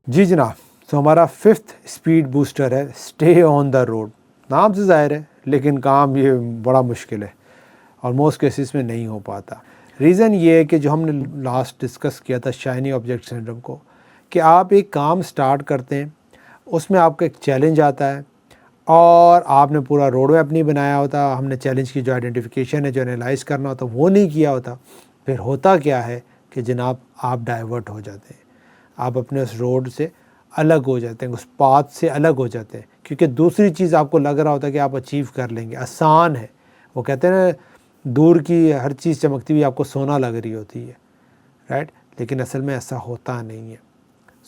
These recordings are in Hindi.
जी जनाब, तो हमारा 5th स्पीड बूस्टर है स्टे ऑन द रोड। नाम से ज़ाहिर है, लेकिन काम ये बड़ा मुश्किल है और मोस्ट केसेस में नहीं हो पाता। रीज़न ये है कि जो हमने लास्ट डिस्कस किया था शाइनी ऑब्जेक्ट सिंड्रोम को, कि आप एक काम स्टार्ट करते हैं, उसमें आपका एक चैलेंज आता है और आपने पूरा रोड मैप नहीं बनाया होता, हमने चैलेंज की जो आइडेंटिफिकेशन है, जो एनालाइज करना होता वो नहीं किया होता। फिर होता क्या है कि जनाब आप डाइवर्ट हो जाते हैं, आप अपने उस रोड से अलग हो जाते हैं, उस पाथ से अलग हो जाते हैं, क्योंकि दूसरी चीज़ आपको लग रहा होता है कि आप अचीव कर लेंगे, आसान है। वो कहते हैं ना, दूर की हर चीज़ चमकती हुई आपको सोना लग रही होती है, राइट? लेकिन असल में ऐसा होता नहीं है।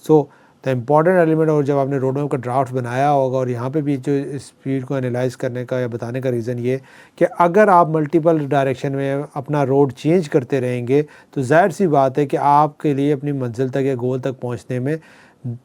सो द इम्पॉर्टेंट एलिमेंट, और जब आपने रोड मैप का ड्राफ्ट बनाया होगा और यहाँ पे भी जो स्पीड को एनालाइज करने का या बताने का रीज़न ये कि अगर आप मल्टीपल डायरेक्शन में अपना रोड चेंज करते रहेंगे तो ज़ाहिर सी बात है कि आपके लिए अपनी मंजिल तक या गोल तक पहुँचने में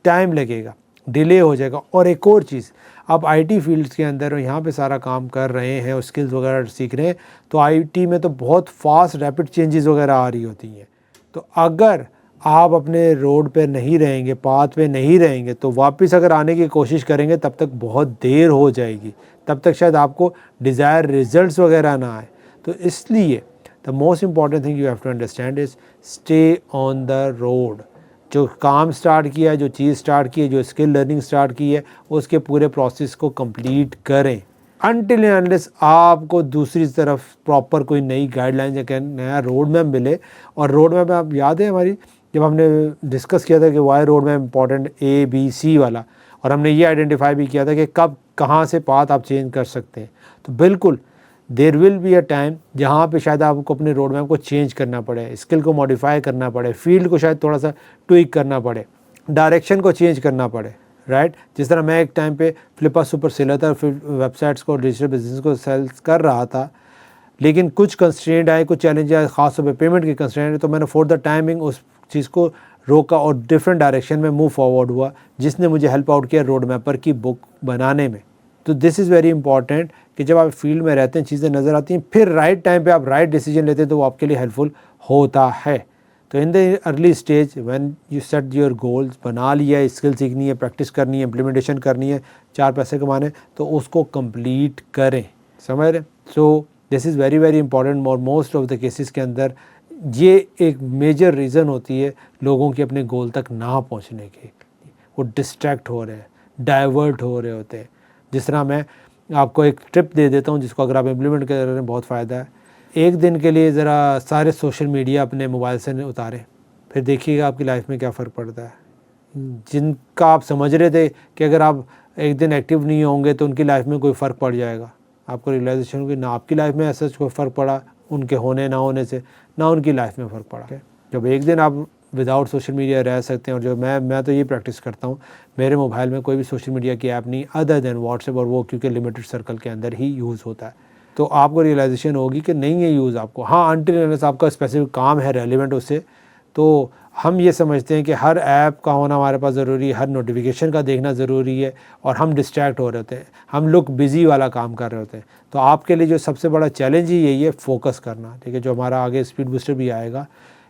टाइम लगेगा, डिले हो जाएगा। और एक और चीज़, आप आईटी फील्ड्स के अंदर यहाँ पे सारा काम कर रहे हैं और स्किल्स वगैरह सीख रहे हैं, तो आईटी में तो बहुत फास्ट रैपिड चेंजेस वगैरह आ रही होती हैं। तो अगर आप अपने रोड पे नहीं रहेंगे, पाथ पे नहीं रहेंगे, तो वापस अगर आने की कोशिश करेंगे तब तक बहुत देर हो जाएगी, तब तक शायद आपको डिज़ायर रिजल्ट्स वगैरह ना आए। तो इसलिए the most important thing you have to understand is stay on the road. जो काम स्टार्ट किया है, जो चीज़ स्टार्ट की है, जो स्किल लर्निंग स्टार्ट की है, उसके पूरे प्रोसेस को कंप्लीट करें अनटिल एंड अनलेस आपको दूसरी तरफ प्रॉपर कोई नई गाइडलाइन या नया रोड मैप मिले। और रोड मैप में आप याद है हमारी जब हमने डिस्कस किया था कि why road map important ABC वाला, और हमने ये आइडेंटिफाई भी किया था कि कब कहाँ से पाथ आप चेंज कर सकते हैं। तो बिल्कुल there will be a time जहाँ पे शायद आपको अपने रोड मैप को चेंज करना पड़े, स्किल को मॉडिफाई करना पड़े, फील्ड को शायद थोड़ा सा ट्विक करना पड़े, डायरेक्शन को चेंज करना पड़े, राइट? जिस तरह मैं एक टाइम पे फ्लिपा सुपर सेलर था, फिर वेबसाइट्स को, डिजिटल बिजनेस को सेल कर रहा था, लेकिन कुछ कंस्ट्रेंट आए, कुछ चैलेंज आए, ख़ासतौर पे पेमेंट के कंस्ट्रेंट, तो मैंने फॉर द टाइमिंग उस चीज़ को रोका और डिफरेंट डायरेक्शन में मूव फॉरवर्ड हुआ, जिसने मुझे हेल्प आउट किया रोड मैपर की बुक बनाने में। तो दिस इज़ वेरी इंपॉर्टेंट कि जब आप फील्ड में रहते हैं, चीज़ें नज़र आती हैं, फिर राइट टाइम पे आप राइट डिसीजन लेते हैं, तो वो आपके लिए हेल्पफुल होता है। तो in the early stage when you set your goals, बना लिया, स्किल सीखनी है, प्रैक्टिस करनी है, इम्प्लीमेंटेशन करनी है, 4 पैसे कमाने, तो उसको कंप्लीट करें, समझ रहे? So this is very very important. और मोस्ट ऑफ द केसेस के अंदर ये एक मेजर रीज़न होती है लोगों के अपने गोल तक ना पहुंचने की। वो डिस्ट्रैक्ट हो रहे हैं, डाइवर्ट हो रहे होते हैं। जिस तरह मैं आपको एक ट्रिप दे देता हूँ जिसको अगर आप इम्प्लीमेंट कर रहे हैं बहुत फ़ायदा है। एक दिन के लिए ज़रा सारे सोशल मीडिया अपने मोबाइल से उतारें, फिर देखिएगा आपकी लाइफ में क्या फ़र्क पड़ता है। जिनका आप समझ रहे थे कि अगर आप एक दिन एक्टिव नहीं होंगे तो उनकी लाइफ में कोई फ़र्क पड़ जाएगा, आपको रियलाइजेशन होगी ना आपकी लाइफ में ऐसा कोई फ़र्क पड़ा, उनके होने ना होने से, ना उनकी लाइफ में फ़र्क पड़ा। जब एक दिन आप विदाउट सोशल मीडिया रह सकते हैं, और जो मैं तो ये प्रैक्टिस करता हूँ, मेरे मोबाइल में कोई भी सोशल मीडिया की ऐप नहीं अदर देन व्हाट्सएप, और वो क्योंकि लिमिटेड सर्कल के अंदर ही यूज़ होता है। तो आपको रियलाइजेशन होगी कि नहीं है यूज़ आपको, हाँ अनटिल अनलेस आपका स्पेसिफिक काम है रेलिवेंट उससे। तो हम ये समझते हैं कि हर ऐप का होना हमारे पास ज़रूरी है, हर नोटिफिकेशन का देखना ज़रूरी है, और हम डिस्ट्रैक्ट हो रहे होते हैं, हम लोग बिज़ी वाला काम कर रहे होते हैं। तो आपके लिए जो सबसे बड़ा चैलेंज ही यही है, फोकस करना, ठीक है? जो हमारा आगे स्पीड बूस्टर भी आएगा,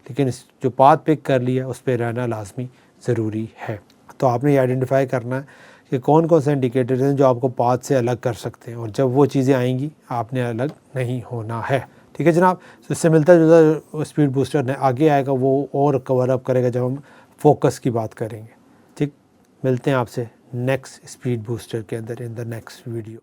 लेकिन जो पाथ पिक कर लिया उस पर रहना लाजमी ज़रूरी है। तो आपने ये आइडेंटिफाई करना है कि कौन कौन से इंडिकेटर्स हैं जो आपको पाथ से अलग कर सकते हैं, और जब वो चीज़ें आएंगी आपने अलग नहीं होना है, ठीक है जनाब? तो इससे मिलता जुलता स्पीड बूस्टर ने आगे आएगा, वो और कवर अप करेगा जब हम फोकस की बात करेंगे, ठीक? मिलते हैं आपसे नेक्स्ट स्पीड बूस्टर के अंदर इन द नेक्स्ट वीडियो।